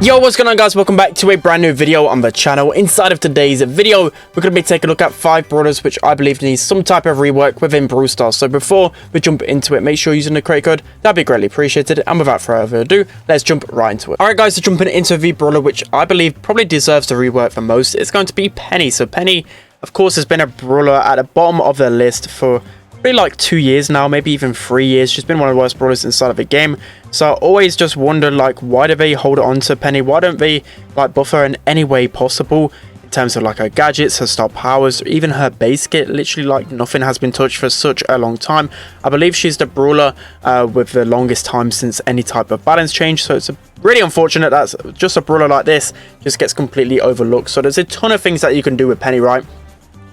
Yo, what's going on, guys? Welcome back to a brand new video on the channel. Inside of today's video, we're going to be taking a look at 5 brawlers which I believe need some type of rework within Brawl Stars. So before we jump into it, make sure you're using the create code. That'd be greatly appreciated. And without further ado, let's jump right into it. Alright guys, so jumping into the brawler which I believe probably deserves the rework the most, it's going to be Penny. So Penny, of course, has been a brawler at the bottom of the list for probably like 2 years now, maybe even 3 years. She's been one of the worst brawlers inside of the game. So I always just wonder, like, why do they hold on to Penny? Why don't they like buff her in any way possible in terms of like her gadgets, her star powers, even her base kit? Literally like nothing has been touched for such a long time. I believe she's the brawler with the longest time since any type of balance change. So it's really unfortunate that just a brawler like this just gets completely overlooked. So there's a ton of things that you can do with Penny, right?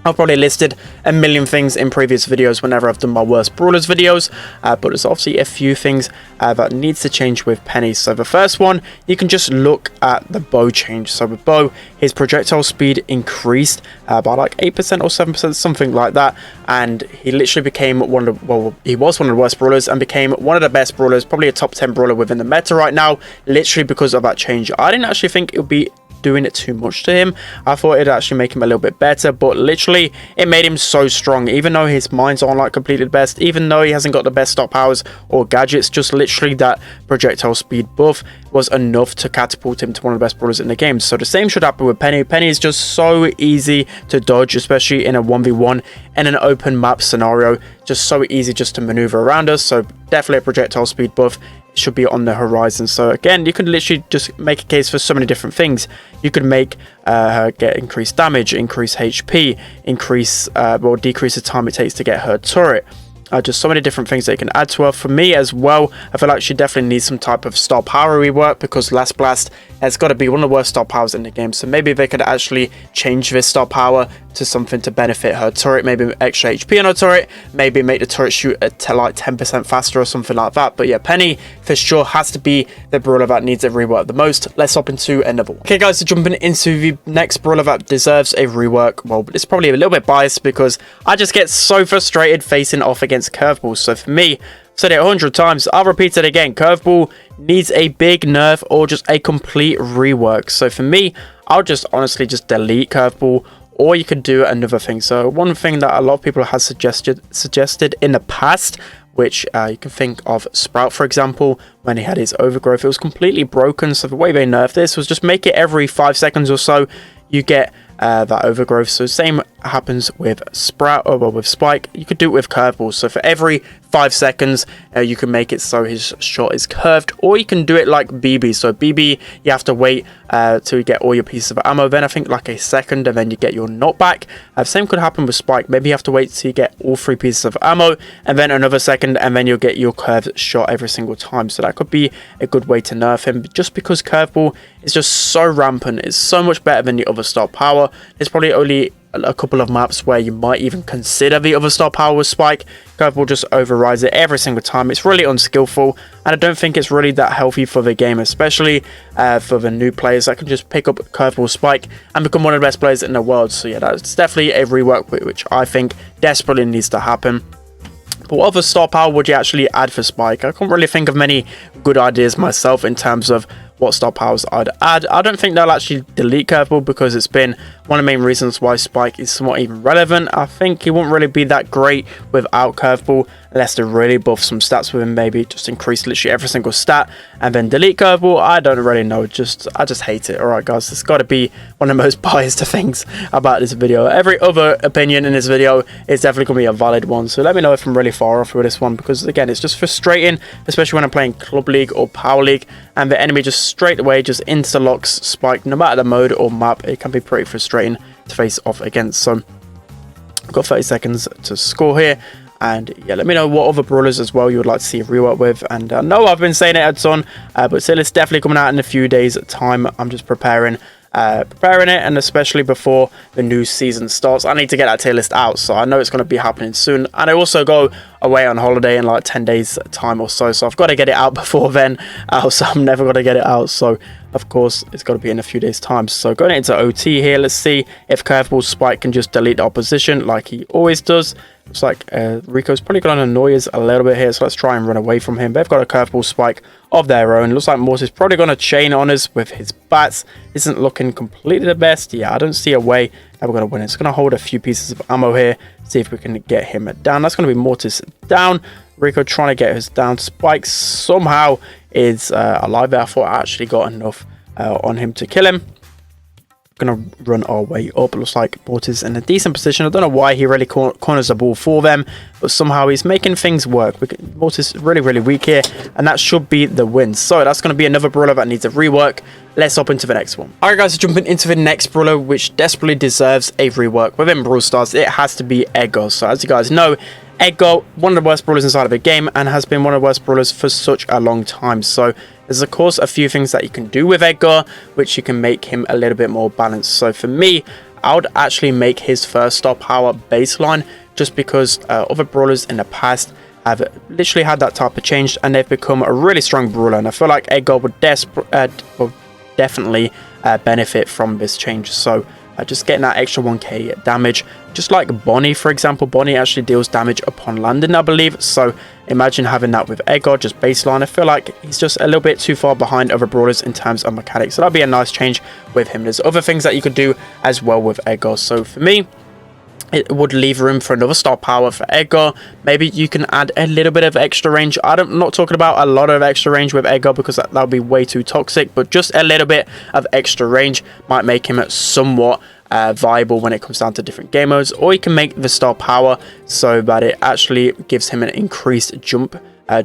I've probably listed a million things in previous videos whenever I've done my worst brawlers videos, but there's obviously a few things that needs to change with Penny. So the first one, you can just look at the bow change. So with bow, his projectile speed increased by like 8% or 7%, something like that, and he literally became one of the, well, he was one of the worst brawlers and became one of the best brawlers, probably a top 10 brawler within the meta right now, literally because of that change. I didn't actually think it would be doing it too much to him. I thought it'd actually make him a little bit better, but literally it made him so strong. Even though his mines aren't like completely the best, even though he hasn't got the best stop powers or gadgets, just literally that projectile speed buff was enough to catapult him to one of the best brawlers in the game. So the same should happen with Penny. Penny is just so easy to dodge, especially in a 1v1 in an open map scenario. Just so easy just to maneuver around us. So definitely a projectile speed buff should be on the horizon. So again, you could literally just make a case for so many different things. You could make her get increased damage, increase HP, increase or decrease the time it takes to get her turret. Just so many different things that you can add to her. For me as well, I feel like she definitely needs some type of star power rework, because Last Blast has got to be one of the worst star powers in the game. So maybe they could actually change this star power to something to benefit her turret, maybe extra HP on her turret, maybe make the turret shoot at like 10% faster or something like that. But yeah, Penny for sure has to be the brawler that needs a rework the most. Let's hop into another one. Okay guys, so jumping into the next brawler that deserves a rework. Well, it's probably a little bit biased because I just get so frustrated facing off against Curveball. So for me, I've said it 100 times, I'll repeat it again, Curveball needs a big nerf or just a complete rework. So for me, I'll just honestly just delete Curveball, or you could do another thing. So one thing that a lot of people have suggested in the past, which you can think of Sprout, for example, when he had his overgrowth, it was completely broken. So the way they nerfed this was just make it every 5 seconds or so you get that overgrowth. So same happens with Sprout, or well, with Spike. You could do it with Curveball. So for every 5 seconds you can make it so his shot is curved, or you can do it like BB. So BB, you have to wait till you get all your pieces of ammo, then I think like a second, and then you get your knockback. Same could happen with Spike. Maybe you have to wait till you get all 3 pieces of ammo, and then another second, and then you'll get your curved shot every single time. So that could be a good way to nerf him, just because Curveball is just so rampant. It's so much better than the other star power. There's probably only a couple of maps where you might even consider the other star power with Spike. Curveball just overrides it every single time. It's really unskillful, and I don't think it's really that healthy for the game, especially for the new players that can just pick up Curveball Spike and become one of the best players in the world. So yeah, that's definitely a rework which I think desperately needs to happen. But what other star power would you actually add for Spike? I can't really think of many good ideas myself in terms of what star powers I'd add. I don't think they'll actually delete Curveball, because it's been one of the main reasons why Spike is somewhat even relevant. I think he won't really be that great without Curveball, unless they really buff some stats with him, maybe just increase literally every single stat and then delete Curveball. I don't really know, I just hate it. Alright guys, it's got to be one of the most biased things about this video. Every other opinion in this video is definitely going to be a valid one, so let me know if I'm really far off with this one, because again, it's just frustrating, especially when I'm playing Club League or Power League and the enemy just straight away just interlocks Spike, no matter the mode or map. It can be pretty frustrating to face off against. So I've got 30 seconds to score here, and yeah, let me know what other brawlers as well you would like to see a rework with. And I know I've been saying it a ton, but still, it's definitely coming out in a few days time. I'm just preparing it, and especially before the new season starts, I need to get that tier list out. So I know it's going to be happening soon, and I also go away on holiday in like 10 days time or so, so I've got to get it out before then, so I'm never going to get it out. So of course, it's got to be in a few days' time. So going into OT here, let's see if Curveball Spike can just delete the opposition like he always does. Looks like Rico's probably going to annoy us a little bit here, so let's try and run away from him. They've got a Curveball Spike of their own. Looks like Mortis probably going to chain on us with his bats. Isn't looking completely the best. Yeah, I don't see a way that we're going to win. It's going to hold a few pieces of ammo here, see if we can get him down. That's going to be Mortis down. Rico trying to get us down. Spike somehow is alive there. I thought I actually got enough on him to kill him. Gonna run our way up. Looks like Mortis in a decent position. I don't know why he really corners the ball for them, but somehow he's making things work. Mortis is really weak here, and that should be the win. So that's going to be another brawler that needs a rework. Let's hop into the next one. Alright guys, so jumping into the next brawler, which desperately deserves a rework within Brawl Stars, it has to be Edgar. So as you guys know, Edgar, one of the worst brawlers inside of the game, and has been one of the worst brawlers for such a long time. So there's of course a few things that you can do with Edgar, which you can make him a little bit more balanced. So for me, I would actually make his first star power baseline, just because other brawlers in the past have literally had that type of change, and they've become a really strong brawler. And I feel like Edgar would definitely benefit from this change. So just getting that extra 1k damage, just like Bonnie, for example. Bonnie actually deals damage upon landing, I believe. So imagine having that with Edgar, just baseline. I feel like he's just a little bit too far behind other brawlers in terms of mechanics. So that'd be a nice change with him. There's other things that you could do as well with Edgar. So for me, it would leave room for another star power for Edgar. Maybe you can add a little bit of extra range. I'm not talking about a lot of extra range with Edgar, because that would be way too toxic, but just a little bit of extra range might make him somewhat viable when it comes down to different game modes. Or you can make the star power so that it actually gives him an increased jump,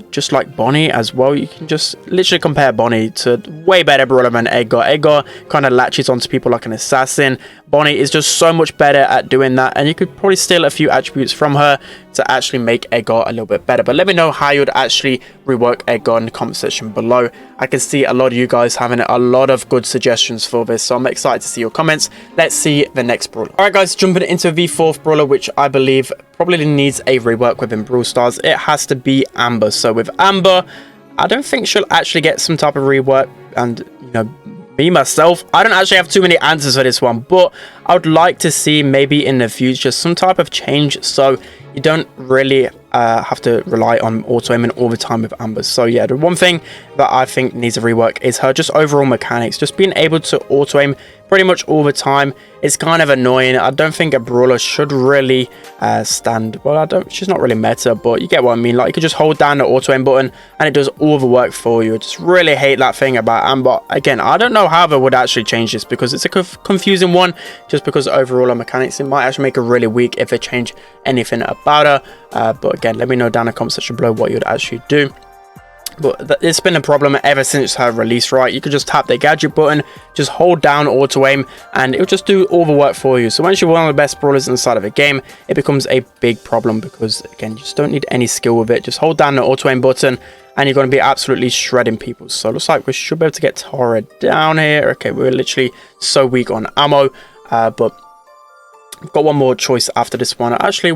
just like Bonnie as well. You can just literally compare Bonnie to way better brawler than Edgar. Edgar kind of latches onto people like an assassin. Bonnie is just so much better at doing that, and you could probably steal a few attributes from her to actually make Edgar a little bit better. But let me know how you would actually rework Edgar in the comment section below. I can see a lot of you guys having a lot of good suggestions for this, so I'm excited to see your comments. Let's see the next brawler. Alright guys, jumping into the fourth brawler, which I believe probably needs a rework within Brawl Stars. It has to be Amber. So with Amber, I don't think she'll actually get some type of rework, and you know, me myself, I don't actually have too many answers for this one, but I would like to see maybe in the future some type of change, so you don't really have to rely on auto aiming all the time with Amber. So yeah, the one thing that I think needs a rework is her just overall mechanics. Just being able to auto aim pretty much all the time is kind of annoying. I don't think a brawler should really stand, well, she's not really meta, but you get what I mean. Like, you could just hold down the auto aim button and it does all the work for you. I just really hate that thing about Amber. Again, I don't know how they would actually change this, because it's a confusing one, just because overall her mechanics, it might actually make her really weak if they change anything about her. But again, let me know down in the comment section below what you'd actually do. But it's been a problem ever since her release, right? You could just tap the gadget button, just hold down auto aim, and it'll just do all the work for you. So once you're one of the best brawlers inside of a game, it becomes a big problem, because again, you just don't need any skill with it. Just hold down the auto aim button and you're going to be absolutely shredding people. So it looks like we should be able to get Tara down here. Okay, we're literally so weak on ammo, but I've got one more choice after this one. I actually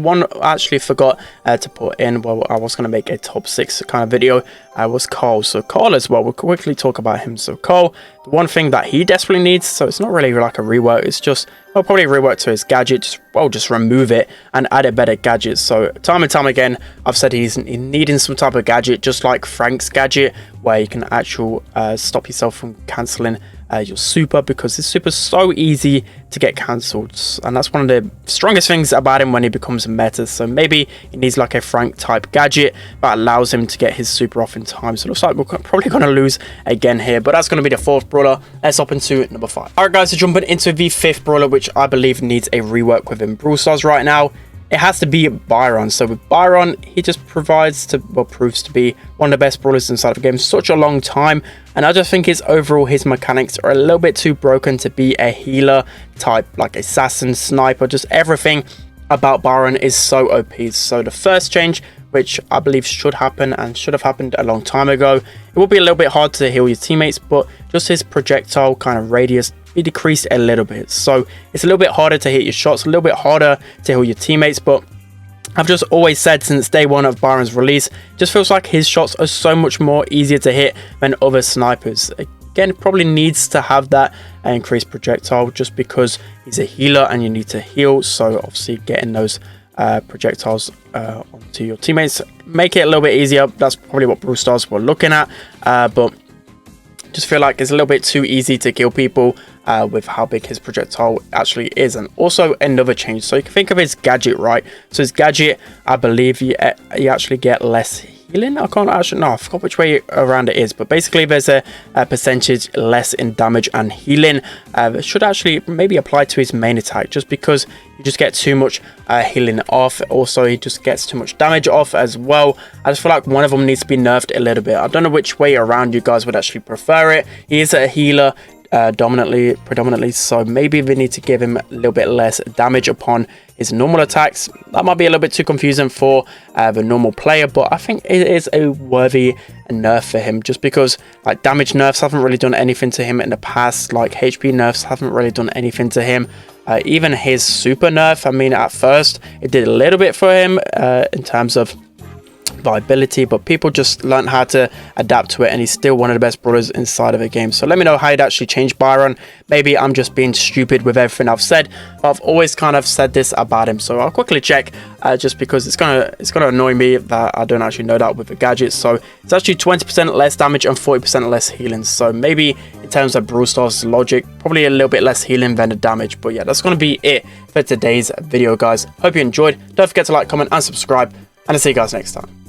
forgot to put in, well, I was going to make a top 6 kind of video. Was Carl. So Carl as well, we'll quickly talk about him. So Carl, the one thing that he desperately needs, so it's not really like a rework, it's just, well, probably a rework to his gadget. Just remove it and add a better gadget. So time and time again, I've said he's needing some type of gadget, just like Frank's gadget, where you can actually stop yourself from cancelling your super, because his super is so easy to get cancelled, and that's one of the strongest things about him when he becomes meta. So maybe he needs like a Frank type gadget that allows him to get his super off in time. So it looks like we're probably going to lose again here, but that's going to be the fourth brawler. Let's hop into number 5. Alright guys, so jumping into the fifth brawler, which I believe needs a rework within Brawl Stars right now, it has to be Byron. So with Byron, he just proves to be one of the best brawlers inside of the game such a long time, and I just think his mechanics are a little bit too broken to be a healer type, like assassin, sniper. Just everything about Byron is so OP. So the first change, which I believe should happen and should have happened a long time ago, it will be a little bit hard to heal your teammates, but just his projectile kind of radius be decreased a little bit. So it's a little bit harder to hit your shots, a little bit harder to heal your teammates. But I've just always said since day one of Byron's release, it just feels like his shots are so much more easier to hit than other snipers. again, probably needs to have that increased projectile just because he's a healer and you need to heal. So obviously getting those projectiles onto your teammates make it a little bit easier. That's probably what Brawl Stars were looking at, but just feel like it's a little bit too easy to kill people with how big his projectile actually is. And also another change, so you can think of his gadget, right? So his gadget, I believe you actually get less healing. I forgot which way around it is, but basically there's a percentage less in damage and healing. It should actually maybe apply to his main attack, just because you just get too much healing off. Also, he just gets too much damage off as well. I just feel like one of them needs to be nerfed a little bit. I don't know which way around you guys would actually prefer it. He is a healer predominantly, so maybe we need to give him a little bit less damage upon his normal attacks. That might be a little bit too confusing for the normal player, but I think it is a worthy nerf for him, just because like damage nerfs haven't really done anything to him in the past. Like HP nerfs haven't really done anything to him. Even his super nerf, I mean, at first it did a little bit for him in terms of viability, but people just learned how to adapt to it, and he's still one of the best brawlers inside of the game. So let me know how you'd actually change Byron. Maybe I'm just being stupid with everything I've said, but I've always kind of said this about him. So I'll quickly check just because it's gonna annoy me that I don't actually know that with the gadgets. So it's actually 20% less damage and 40% less healing. So maybe in terms of Brawl Stars logic, probably a little bit less healing than the damage. But yeah, that's gonna be it for today's video, guys. Hope you enjoyed. Don't forget to like, comment and subscribe, and I'll see you guys next time.